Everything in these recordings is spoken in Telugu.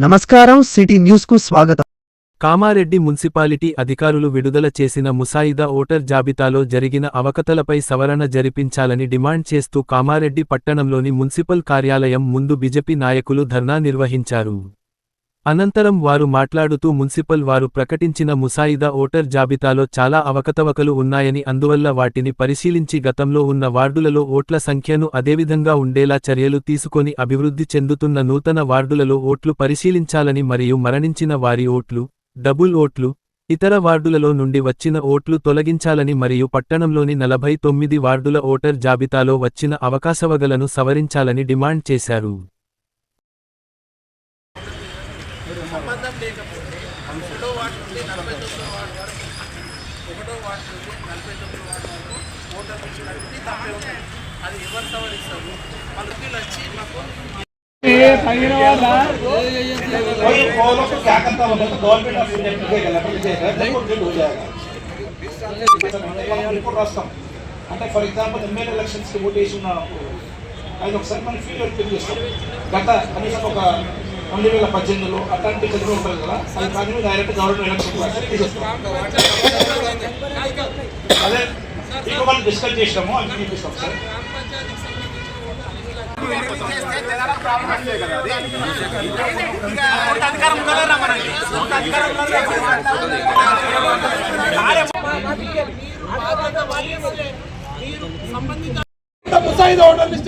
నమస్కారం సిటీ న్యూస్ కు స్వాగతం. కామారెడ్డి మున్సిపాలిటీ అధికారులు విడుదల చేసిన ముసాయిదా ఓటర్ జాబితాలో జరిగిన అవకతలపై సవరణ జరిపించాలని డిమాండ్ చేస్తూ కామారెడ్డి పట్టణంలోని మున్సిపల్ కార్యాలయం ముందు బీజేపీ నాయకులు ధర్నా నిర్వహించారు. అనంతరం వారు మాట్లాడుతూ మున్సిపల్ వారు ప్రకటించిన ముసాయిదా ఓటర్ జాబితాలో చాలా అవకతవకలు ఉన్నాయని, అందువల్ల వాటిని పరిశీలించి గతంలో ఉన్న వార్డులలో ఓట్ల సంఖ్యను అదేవిధంగా ఉండేలా చర్యలు తీసుకొని అభివృద్ధి చెందుతున్న నూతన వార్డులలో ఓట్లు పరిశీలించాలని మరియు మరణించిన వారి ఓట్లు, డబుల్ ఓట్లు, ఇతర వార్డులలో నుండి వచ్చిన ఓట్లు తొలగించాలని మరియు పట్టణంలోని 49 వార్డుల ఓటర్ జాబితాలో వచ్చిన అవకాశవగలను సవరించాలని డిమాండ్ చేశారు. సంబంధం లేకపోతే ఒకటో వార్డు నుండి 49 వార్డు వరకు, ఒకటో వార్డు నుండి 49 వార్డు వరకు ఓటర్ అన్ని తప్పే ఉంటాయి. అది ఎవరు సవరిస్తారు? వాళ్ళు వచ్చి మాకు అంటే ఫర్ ఎగ్జాంపుల్ ఎమ్మెల్యే ఎలక్షన్స్ కి ఓట్ వేసి ఉన్నప్పుడు అది ఒకసారి మనం ఫీల్ అవుట్ చేస్తాం. గత కనీసం ఒక 2018లో అట్లాంటి చదువు ఉంటుంది కదా, అది కానీ డైరెక్ట్ గవర్నమెంట్ ఎలక్షన్ తీసేస్తాం. అదే ఇంకో మనం డిస్కస్ చేసినాము అని చూపిస్తాం సార్.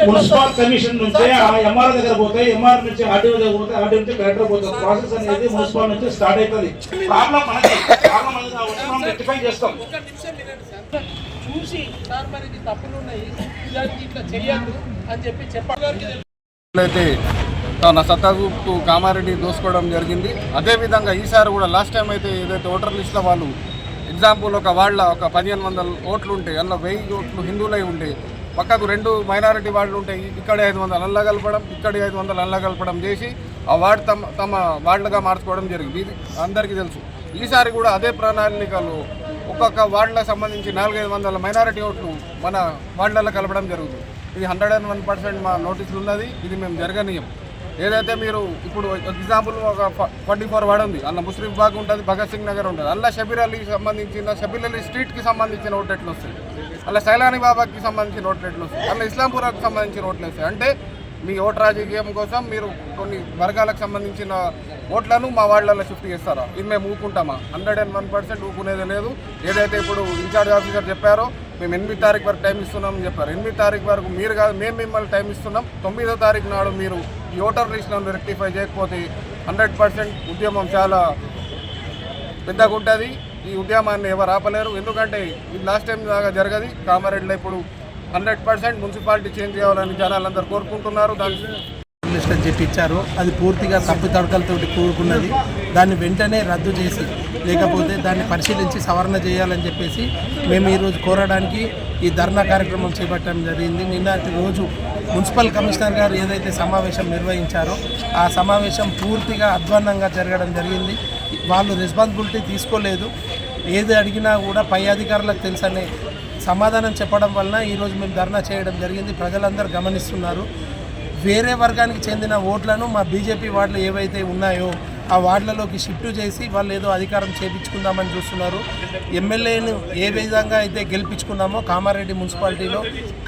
మున్సిపల్ కమిషన్ నుంచి ఎంఆర్ దగ్గర పోతే, ఎంఆర్ నుంచి ఆర్టీఓ దగ్గర పోతే, ఆర్టీఓ నుంచి కలెక్టర్ పోతే ప్రాసెస్ అనేది మున్సిపల్ నుంచి స్టార్ట్ అవుతుంది. ప్రాబ్లం మనం రెక్టిఫై చేస్తాం. చూసి సార్ మరి తప్పులు ఉన్నాయి, ఇట్లా చేయొద్దు అని చెప్పి చెప్పాలి. నా సత్తాకు కామారెడ్డి దోసుకోవడం జరిగింది. అదేవిధంగా ఈసారి కూడా లాస్ట్ టైం అయితే ఏదైతే ఓటర్ లిస్ట్లో వాళ్ళు ఎగ్జాంపుల్ ఒక వాళ్ళ ఒక 1500 ఓట్లు ఉంటే అందులో 1000 ఓట్లు హిందువులై ఉంటే, పక్కకు 2 మైనారిటీ వార్డులు ఉంటాయి, ఇక్కడే 500 అల్లా కలపడం, ఇక్కడే 500 అల్లా కలపడం చేసి ఆ వార్డు తమ వార్డులుగా మార్చుకోవడం జరిగింది. ఇది అందరికీ తెలుసు. ఈసారి కూడా అదే ప్రణాళికలు ఒక్కొక్క వార్డులకు సంబంధించి 400-500 మైనారిటీ ఓట్లు మన వార్డులలో కలపడం జరుగుతుంది. ఇది 101% మా నోటీసులు ఉన్నది. ఇది మేము జరగనీయం. ఏదైతే మీరు ఇప్పుడు ఎగ్జాంపుల్ ఒక 44 వార్డు ఉంది, అందులో ముస్లిం బాగ్ ఉంటుంది, భగత్ సింగ్ నగర్ ఉంటుంది, అందులో షబీర్ అలీకి సంబంధించిన షబీర్ అలీ స్ట్రీట్కి సంబంధించిన ఓట్లు ఎట్లు వస్తాయి, అలా సైలానీ బాబాకి సంబంధించిన ఓట్లు ఎట్లు వస్తాయి, అలా ఇస్లాంపురాకి సంబంధించిన ఓట్లు వస్తాయి. అంటే మీ ఓటు రాజకీయం కోసం మీరు కొన్ని వర్గాలకు సంబంధించిన ఓట్లను మా వార్డులలో షిఫ్ట్ చేస్తారా? ఇది మేము ఊరుకుంటామా? 101% ఊరుకునేది లేదు. ఏదైతే ఇప్పుడు ఇన్ఛార్జ్ ఆఫీసర్ చెప్పారో మేము 8వ తారీఖు వరకు టైం ఇస్తున్నామని చెప్పారు. 8వ తారీఖు వరకు మీరు కాదు, మేము మిమ్మల్ని టైం ఇస్తున్నాం. 9వ తారీఖు నాడు మీరు ఈ ఓటర్ లిస్టులను రెక్టిఫై చేయకపోతే 100% ఉద్యమం చాలా పెద్దగా ఉంటుంది. ఈ ఉద్యమాన్ని ఎవరు ఆపలేరు. ఎందుకంటే ఇది లాస్ట్ టైం దాకా జరగదు. కామారెడ్డిలో ఇప్పుడు 100% మున్సిపాలిటీ చేంజ్ చేయాలని జనాలందరూ కోరుకుంటున్నారు. లిస్ట్ అని చెప్పి ఇచ్చారు, అది పూర్తిగా తప్పు తడకలతో కూడుకున్నది. దాన్ని వెంటనే రద్దు చేసి, లేకపోతే దాన్ని పరిశీలించి సవరణ చేయాలని చెప్పేసి మేము ఈరోజు కోరడానికి ఈ ధర్నా కార్యక్రమం చేపట్టడం జరిగింది. నిన్నటి రోజు మున్సిపల్ కమిషనర్ గారు ఏదైతే సమావేశం నిర్వహించారో ఆ సమావేశం పూర్తిగా అధ్వాన్నంగా జరగడం జరిగింది. వాళ్ళు రెస్పాన్సిబిలిటీ తీసుకోలేదు. ఏది అడిగినా కూడా పై అధికారులకు తెలుసనే సమాధానం చెప్పడం వలన ఈరోజు మేము ధర్నా చేయడం జరిగింది. ప్రజలందరూ గమనిస్తున్నారు. వేరే వర్గానికి చెందిన ఓట్లను మా బీజేపీ వార్డులు ఏవైతే ఉన్నాయో ఆ వార్డులలోకి షిఫ్ట్ చేసి వాళ్ళు ఏదో అధికారం చేపించుకుందామని చూస్తున్నారు. ఎమ్మెల్యేను ఏ విధంగా అయితే గెలిపించుకున్నామో కామారెడ్డి మున్సిపాలిటీలో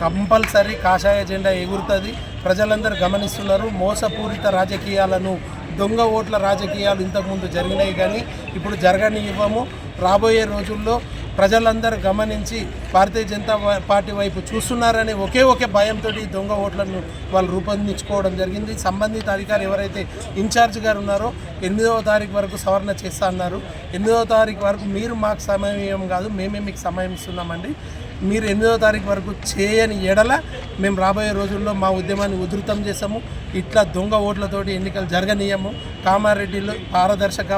కంపల్సరీ కాషాయ జెండా ఎగురుతుంది. ప్రజలందరూ గమనిస్తున్నారు. మోసపూరిత రాజకీయాలను, దొంగ ఓట్ల రాజకీయాలు ఇంతకుముందు జరిగినాయి, కానీ ఇప్పుడు జరగనివ్వము. రాబోయే రోజుల్లో ప్రజలందరూ గమనించి భారతీయ జనతా పార్టీ వైపు చూస్తున్నారని ఒకే భయంతో దొంగ ఓట్లను వాళ్ళు రూపొందించుకోవడం జరిగింది. సంబంధిత అధికారి ఎవరైతే ఇన్ఛార్జ్ గారు ఉన్నారో 8వ తారీఖు వరకు సవరణ చేస్తా అన్నారు. 8వ తారీఖు వరకు మీరు మాకు సమయం కాదు, మేమే మీకు సమయం ఇస్తున్నామండి. మీరు 8వ తారీఖు వరకు చేయని ఎడల మేము రాబోయే రోజుల్లో మా ఉద్యమాన్ని ఉధృతం చేస్తాము. ఇట్లా దొంగ ఓట్లతోటి ఎన్నికలు జరగనీయము. కామారెడ్డిలో పారదర్శక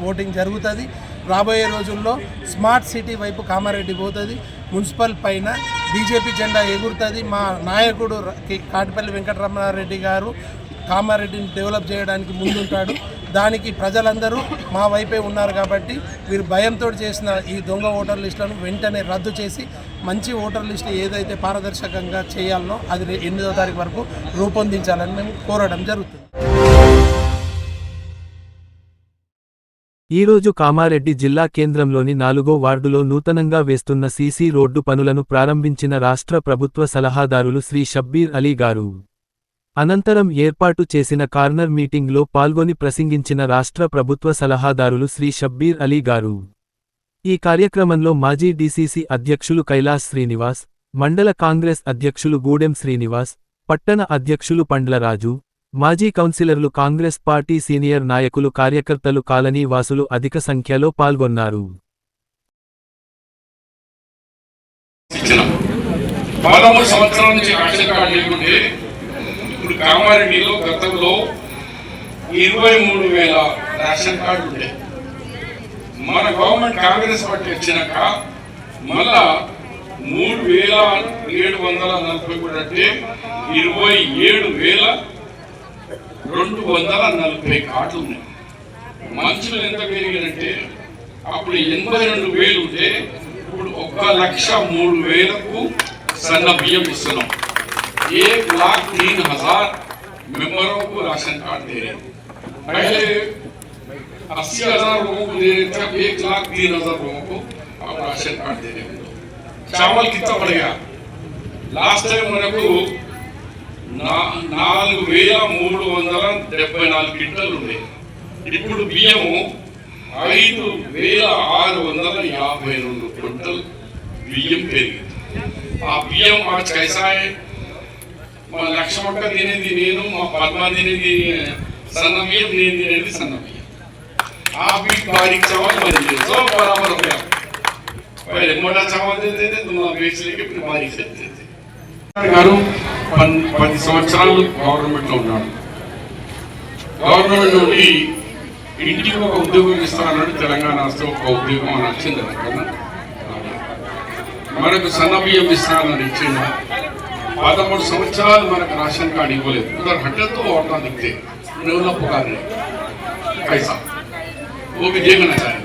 ఓటింగ్ జరుగుతుంది. రాబోయే రోజుల్లో స్మార్ట్ సిటీ వైపు కామారెడ్డి పోతుంది. మున్సిపల్ పైన బీజేపీ జెండా ఎగురుతుంది. మా నాయకుడు కాటిపల్లి వెంకటరమణారెడ్డి గారు కామారెడ్డిని డెవలప్ చేయడానికి ముందుంటాడు. దానికి ప్రజలందరూ మా వైపే ఉన్నారు. కాబట్టి వీరు భయంతో చేసిన ఈ దొంగ ఓటర్ లిస్టులను వెంటనే రద్దు చేసి మంచి ఓటర్ లిస్టు ఏదైతే పారదర్శకంగా చేయాలనో అది 8వ తారీఖు వరకు రూపొందించాలని మేము కోరడం జరుగుతుంది. ఈరోజు కామారెడ్డి జిల్లా కేంద్రంలోని 4వ వార్డులో నూతనంగా వేస్తున్న సీసీ రోడ్డు పనులను ప్రారంభించిన రాష్ట్ర ప్రభుత్వ సలహాదారులు శ్రీ షబ్బీర్ అలీ గారు. అనంతరం ఏర్పాటు చేసిన కార్నర్ మీటింగ్లో పాల్గొని ప్రసంగించిన రాష్ట్ర ప్రభుత్వ సలహాదారులు శ్రీ షబ్బీర్ అలీ గారు. ఈ కార్యక్రమంలో మాజీ డీసీసీ అధ్యక్షులు కైలాస్ శ్రీనివాస్, మండల కాంగ్రెస్ అధ్యక్షులు గూడెం శ్రీనివాస్, పట్టణ అధ్యక్షులు పండ్లరాజు, మాజీ కౌన్సిలర్లు, కాంగ్రెస్ పార్టీ సీనియర్ నాయకులు, కార్యకర్తలు, కాలనీ వాసులు అధిక సంఖ్యలో పాల్గొన్నారు. 13 సంవత్సరాల నుంచి రేషన్ కార్డు లేకుంటే ఇప్పుడు కామారెడ్డిలో గతంలో 23,000 రేషన్ కార్డు ఉండే. మన గవర్నమెంట్ కాంగ్రెస్ పార్టీ వచ్చినాక మళ్ళా 3,740 అంటే 27,240 కార్డులు ఉన్నాయి. మనుషులు ఎంత పెరిగినంటే అప్పుడు 82,000 ఉంటే ఇప్పుడు 1,03,000కు సన్న బియ్యం ఇస్తున్నాం. 1,03,000 मेंबरों को राशन कार्ड दे रहे हैं. पहले 80,000 लोगों को दे रहे थे, 1,03,000 लोगों को अब राशन कार्ड दे रहे हैं. चावल कितना बढ़ गया? लास्ट टाइम मेरे को 4,374 क्विंटल ఉండే. ఇప్పుడు బియ్యము 5,652 క్వింటల్ బియ్యం పెరిగింది. ఆ బియ్యం आज कैसा है? మా లక్ష్మక్క తినేది నేను, మా పద్మ తినేది సన్న బియ్యం, నేను తినేది సన్న బియ్యం. ఆ भी बारीक चावल बन गए, सब बराबर हो गया. पहले मोटा चावल देते थे, तुम बेच लेके फिर बारीक देते थे. గారు 10 సంవత్సరాలు గవర్నమెంట్ లో ఉన్నాడు. గవర్నమెంట్ నుండి ఇంటికి ఒక ఉద్యోగం ఇస్తానన్నాడు. తెలంగాణ వస్తే ఒక ఉద్యోగం అని వచ్చింది కదా. మనకు సన్న బియ్యం ఇస్తానని ఇచ్చింది. 13 సంవత్సరాలు మనకు రేషన్ కార్డు ఇవ్వలేదు. उधर हटल तो औरतें दिखते उन्हें पुकार रहे कैसा वो भी देखना चाहिए.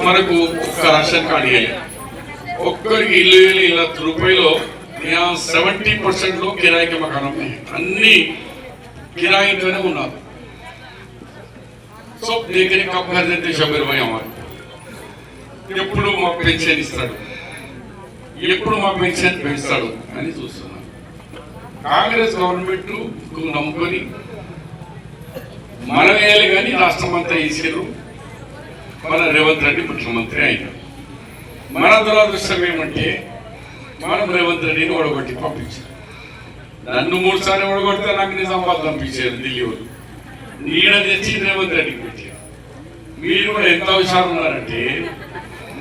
మనకు ఒక్క రేషన్ కార్డు ఇవ్వలేదు. ఒక్కరికి ఇల్లు 1,00,000 రూపాయలు 70% లో కిరాయికి మకానం అన్ని కిరాయితోనే ఉన్నారు. సో देखने कब घर देते शबीर भाई हमारे ఎప్పుడు మాకు పెన్షన్ ఇస్తాడు, ఎప్పుడు మా పెన్షన్ పెంచుతాడు అని చూస్తున్నాం. కాంగ్రెస్ గవర్నమెంట్ నమ్ముకొని మనం వేయాలి కానీ రాష్ట్రం అంతా వేసారు. మన రేవంత్ రెడ్డి ముఖ్యమంత్రి అయినాడు. మన దురదృష్టం ఏమంటే మనం రేవంత్ రెడ్డిని ఓడగొట్టి పంపించారు. నన్ను 3 సార్లు ఓడగొడితే నాకు నిజామాబాద్ పంపించారు ఢిల్లీ వాళ్ళు. నీడ తెచ్చి రేవంత్ రెడ్డికి పెట్టారు. మీరు కూడా ఎంత హుషారు ఉన్నారంటే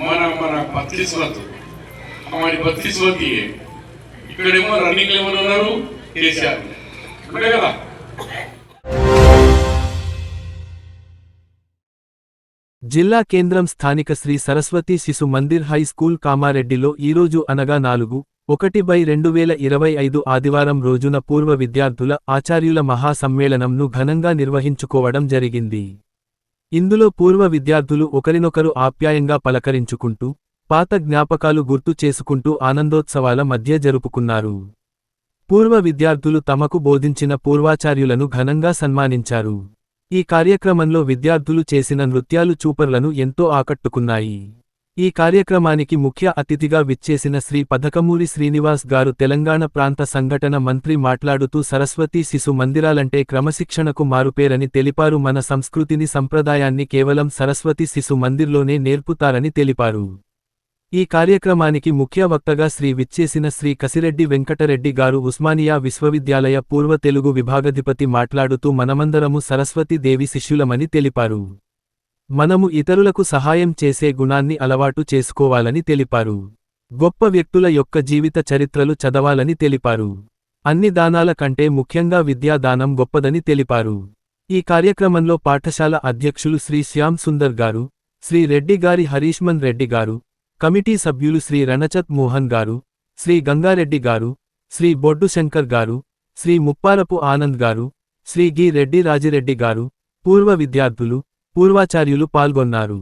మన 32 हमारी 32 है. ఇక్కడేమో రన్నింగ్ లెవెల్ ఉన్నారు కేసీఆర్ ఇక్కడే కదా. జిల్లా కేంద్రం స్థానిక శ్రీ సరస్వతి శిశు మందిర్ హై స్కూల్ కామారెడ్డిలో ఈరోజు అనగా 4/1/2025 ఆదివారం రోజున పూర్వ విద్యార్థుల ఆచార్యుల మహాసమ్మేళనంను ఘనంగా నిర్వహించుకోవడం జరిగింది. ఇందులో పూర్వ విద్యార్థులు ఒకరినొకరు ఆప్యాయంగా పలకరించుకుంటూ, పాత జ్ఞాపకాలు గుర్తు చేసుకుంటూ ఆనందోత్సవాల మధ్య జరుపుకున్నారు. పూర్వ విద్యార్థులు తమకు బోధించిన పూర్వాచార్యులను ఘనంగా సన్మానించారు. ఈ కార్యక్రమంలో విద్యార్థులు చేసిన నృత్యాలు చూపర్లను ఎంతో ఆకట్టుకున్నాయి. ఈ కార్యక్రమానికి ముఖ్య అతిథిగా విచ్చేసిన శ్రీ పథకమూరి శ్రీనివాస్ గారు తెలంగాణ ప్రాంత సంఘటన మంత్రి మాట్లాడుతూ సరస్వతి శిశు మందిరాలంటే క్రమశిక్షణకు మారుపేరని తెలిపారు. మన సంస్కృతిని సంప్రదాయాన్ని కేవలం సరస్వతి శిశు మందిర్లోనే నేర్పుతారని తెలిపారు. ఈ కార్యక్రమానికి ముఖ్య వక్తగా విచ్చేసిన శ్రీ కసిరెడ్డి వెంకటరెడ్డి గారు ఉస్మానియా విశ్వవిద్యాలయ పూర్వ తెలుగు విభాగాధిపతి మాట్లాడుతూ మనమందరము సరస్వతి దేవి శిష్యులమని తెలిపారు. మనము ఇతరులకు సహాయం చేసే గుణాన్ని అలవాటు చేసుకోవాలని తెలిపారు. గొప్ప వ్యక్తుల యొక్క జీవిత చరిత్రలు చదవాలని తెలిపారు. అన్ని దానాల కంటే ముఖ్యంగా విద్యా దానం గొప్పదని తెలిపారు. ఈ కార్యక్రమంలో పాఠశాల అధ్యక్షులు శ్రీ శ్యామ్ సుందర్ గారు, శ్రీ రెడ్డి గారి హరీష్మన్ రెడ్డి గారు, కమిటీ సభ్యులు శ్రీ రణచత్ మోహన్ గారు, శ్రీ గంగారెడ్డి గారు, శ్రీ బొడ్డు శంకర్ గారు, శ్రీ ముప్పారపు ఆనంద్ గారు, శ్రీ గి రెడ్డి రాజిరెడ్డి గారు, పూర్వ విద్యార్థులు, పూర్వాచార్యులు పాల్గొన్నారు.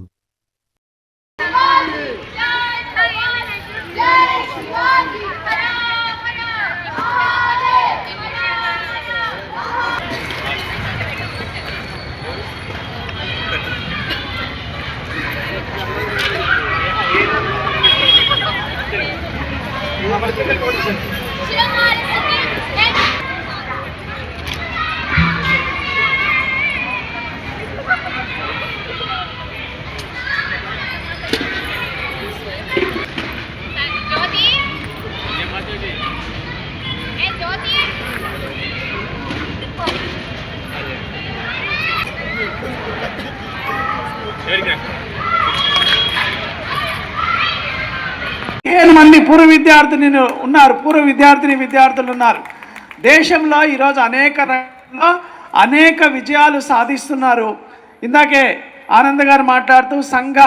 మంది పూర్వ విద్యార్థులు ఉన్నారు దేశంలో ఈరోజు అనేక రంగాల్లో అనేక విజయాలు సాధిస్తున్నారు. ఇందాకే ఆనంద్ గారు మాట్లాడుతూ సంఘ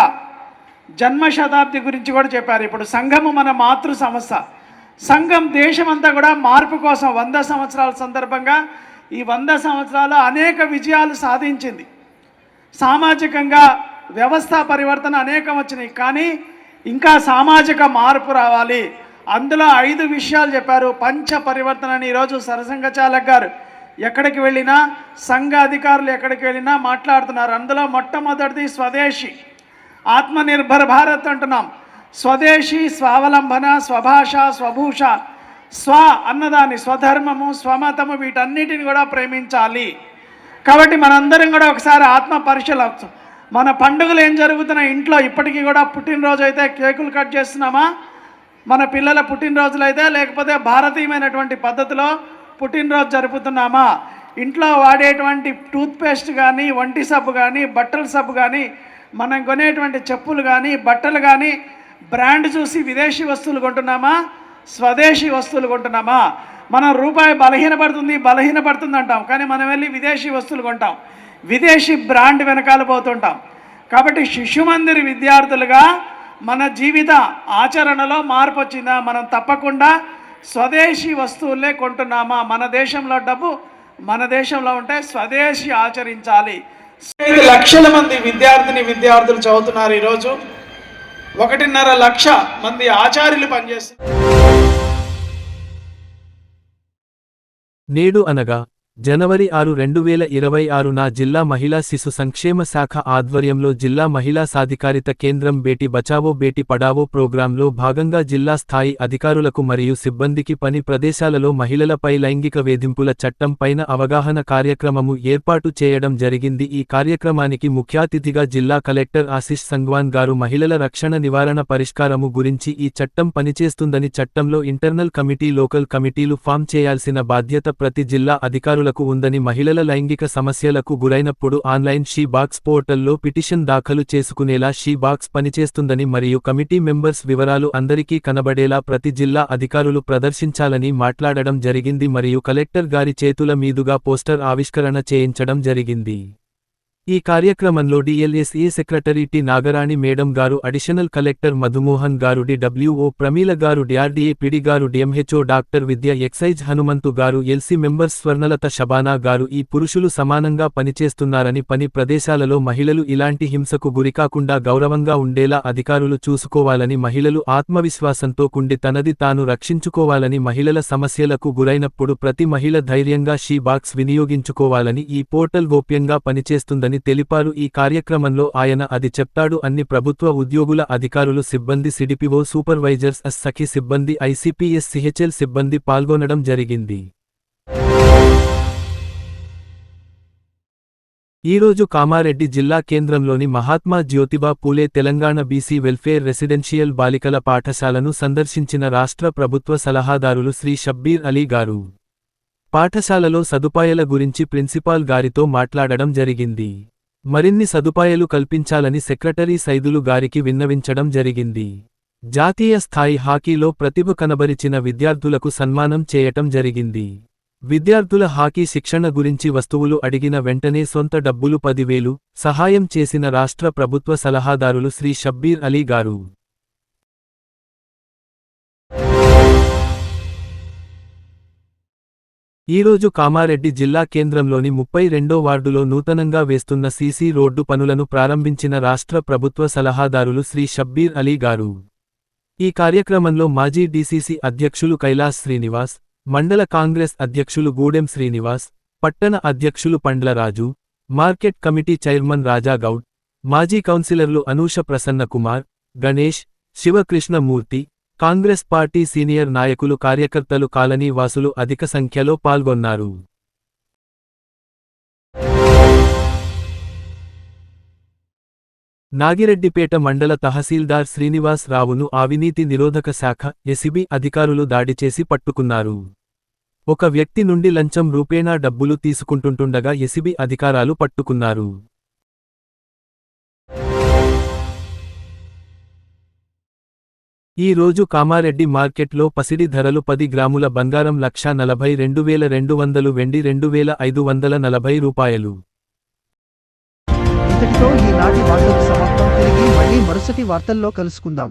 జన్మ శతాబ్ది గురించి కూడా చెప్పారు. ఇప్పుడు సంఘము మన మాతృ సంస్థ. సంఘం దేశమంతా కూడా మార్పు కోసం 100 సంవత్సరాల సందర్భంగా ఈ 100 సంవత్సరాలు అనేక విజయాలు సాధించింది. సామాజికంగా వ్యవస్థ పరివర్తన అనేకం వచ్చినాయి, కానీ ఇంకా సామాజిక మార్పు రావాలి. అందులో 5 విషయాలు చెప్పారు. పంచ పరివర్తన అని ఈరోజు సరసంఘ చాలక్ గారు ఎక్కడికి వెళ్ళినా, సంఘ అధికారులు ఎక్కడికి వెళ్ళినా మాట్లాడుతున్నారు. అందులో మొట్టమొదటిది స్వదేశీ, ఆత్మనిర్భర్ భారత్ అంటున్నాం. స్వదేశీ, స్వావలంబన, స్వభాష, స్వభూష, స్వ అన్నదాన్ని, స్వధర్మము, స్వమతము, వీటన్నిటిని కూడా ప్రేమించాలి. కాబట్టి మనందరం కూడా ఒకసారి ఆత్మ పరిశీలన. మన పండుగలు ఏం జరుగుతున్నాయి ఇంట్లో? ఇప్పటికీ కూడా పుట్టినరోజు అయితే కేకులు కట్ చేస్తున్నామా? మన పిల్లల పుట్టినరోజులు అయితే, లేకపోతే భారతీయమైనటువంటి పద్ధతిలో పుట్టినరోజు జరుపుతున్నామా? ఇంట్లో వాడేటువంటి టూత్పేస్ట్ కానీ, వంటి సబ్బు కానీ, బట్టల సబ్బు కానీ, మనం కొనేటువంటి చెప్పులు కానీ, బట్టలు కానీ బ్రాండ్ చూసి విదేశీ వస్తువులు కొంటున్నామా, స్వదేశీ వస్తువులు కొంటున్నామా? మనం రూపాయి బలహీనపడుతుంది అంటాం, కానీ మనం వెళ్ళి విదేశీ వస్తువులు కొంటాం, విదేశీ బ్రాండ్ వెనకాల పోతుంటాం. కాబట్టి శిశు మందిర్ విద్యార్థులుగా మన జీవిత ఆచరణలో మార్పు వచ్చిందా? మనం తప్పకుండా స్వదేశీ వస్తువులే కొంటున్నామా? మన దేశంలో డబ్బు మన దేశంలో ఉంటే స్వదేశీ ఆచరించాలి. 5 లక్షల మంది విద్యార్థులు చదువుతున్నారు ఈరోజు. 1.5 లక్ష మంది ఆచార్యులు పనిచేస్తున్నారు. నేడు అనగా జనవరి 6, 2026న జిల్లా మహిళా శిశు సంక్షేమ శాఖ ఆధ్వర్యంలో జిల్లా మహిళా సాధికారిత కేంద్రం బేటీ బచావో బేటీ పడావో ప్రోగ్రాంలో భాగంగా జిల్లా స్థాయి అధికారులకు మరియు సిబ్బందికి పని ప్రదేశాలలో మహిళలపై లైంగిక వేధింపుల చట్టం పైన అవగాహన కార్యక్రమము ఏర్పాటు చేయడం జరిగింది. ఈ కార్యక్రమానికి ముఖ్యాతిథిగా జిల్లా కలెక్టర్ ఆశిష్ సంగ్వాన్ గారు మహిళల రక్షణ నివారణ పరిష్కారము గురించి ఈ చట్టం పనిచేస్తుందని, చట్టంలో ఇంటర్నల్ కమిటీ, లోకల్ కమిటీలు ఫామ్ చేయాల్సిన బాధ్యత ప్రతి జిల్లా అధికారులకు ఉందని, మహిళల లైంగిక సమస్యలకు గురైనప్పుడు ఆన్లైన్ షీ బాక్స్ పోర్టల్లో పిటిషన్ దాఖలు చేసుకునేలా షీ బాక్స్ పనిచేస్తుందని మరియు కమిటీ మెంబర్స్ వివరాలు అందరికీ కనబడేలా ప్రతి జిల్లా అధికారులు ప్రదర్శించాలని మాట్లాడడం జరిగింది మరియు కలెక్టర్ గారి చేతుల మీదుగా పోస్టర్ ఆవిష్కరణ చేయించడం జరిగింది. ఈ కార్యక్రమంలో DLSA secretary T Nagarani madam గారు, అడిషనల్ కలెక్టర్ మధుమోహన్ గారు, డిడబ్ల్యూఓ ప్రమీల గారు, డిఆర్డీఏ పిడి గారు, డిఎంహెచ్ఓ డాక్టర్ విద్య, ఎక్సైజ్ హనుమంతు గారు, ఎల్సీ మెంబర్స్ స్వర్ణలత షబానా గారు. ఈ పురుషులు సమానంగా పనిచేస్తున్నారని, పని ప్రదేశాలలో మహిళలు ఇలాంటి హింసకు గురికాకుండా గౌరవంగా ఉండేలా అధికారులు చూసుకోవాలని, మహిళలు ఆత్మవిశ్వాసంతో కుండి తనది తాను రక్షించుకోవాలని, మహిళల సమస్యలకు గురైనప్పుడు ప్రతి మహిళ ధైర్యంగా షీ బాక్స్ వినియోగించుకోవాలని, ఈ పోర్టల్ గోప్యంగా పనిచేస్తుందని తెలిపారు. ఈ కార్యక్రమంలో ఆయన అది చెప్తాడు అన్ని ప్రభుత్వ ఉద్యోగుల అధికారులు, సిబ్బంది, సిడిపిఓ, సూపర్వైజర్స్, సఖి సిబ్బంది, ఐసిపిఎస్, సిహెచ్ఎల్ సిబ్బంది పాల్గొనడం జరిగింది. ఈరోజు కామారెడ్డి జిల్లా కేంద్రంలోని Mahatma Jyotiba Phule Telangana BC welfare residential బాలికల పాఠశాలను సందర్శించిన రాష్ట్ర ప్రభుత్వ సలహాదారులు శ్రీ షబ్బీర్ అలీ గారు పాఠశాలలో సదుపాయాల గురించి ప్రిన్సిపాల్ గారితో మాట్లాడడం జరిగింది. మరిన్ని సదుపాయాలు కల్పించాలని సెక్రటరీ సైదులు గారికి విన్నవించడం జరిగింది. జాతీయ స్థాయి హాకీలో ప్రతిభ కనబరిచిన విద్యార్థులకు సన్మానం చేయటం జరిగింది. విద్యార్థుల హాకీ శిక్షణ గురించి వస్తువులు అడిగిన వెంటనే సొంత డబ్బులు 10,000 సహాయం చేసిన రాష్ట్ర ప్రభుత్వ సలహాదారులు శ్రీ షబ్బీర్ అలీ గారు. ఈరోజు కామారెడ్డి జిల్లా కేంద్రంలోని 32వ వార్డులో నూతనంగా వేస్తున్న సీసీ రోడ్డు పనులను ప్రారంభించిన రాష్ట్ర ప్రభుత్వ సలహాదారులు శ్రీ షబ్బీర్ అలీ గారు. ఈ కార్యక్రమంలో మాజీ డీసీసీ అధ్యక్షులు కైలాస్ శ్రీనివాస్, మండల కాంగ్రెస్ అధ్యక్షులు గూడెం శ్రీనివాస్, పట్టణ అధ్యక్షులు పండ్లరాజు, మార్కెట్ కమిటీ చైర్మన్ రాజాగౌడ్, మాజీ కౌన్సిలర్లు అనూష ప్రసన్నకుమార్, గణేష్, శివకృష్ణమూర్తి, కాంగ్రెస్ పార్టీ సీనియర్ నాయకులు, కార్యకర్తలు, కాలనీ వాసులు అధిక సంఖ్యలో పాల్గొన్నారు. నాగిరెడ్డిపేట మండల తహసీల్దార్ శ్రీనివాస్ రావును అవినీతి నిరోధక శాఖ ఎసిబి అధికారులు దాడి చేసి పట్టుకున్నారు. ఒక వ్యక్తి నుండి లంచం రూపేణా డబ్బులు తీసుకుంటుండగా ఎసిబి అధికారాలు పట్టుకున్నారు. ఈ రోజు కామారెడ్డి మార్కెట్లో పసిడి ధరలు 10 గ్రాముల బంగారం 1,42,200, వెండి 2,540 రూపాయలు. ఇంతటితో ఈనాటి వార్తలు సమాప్తం. తిరిగి మళ్ళీ మరుసటి వార్తల్లో కలుసుకుందాం.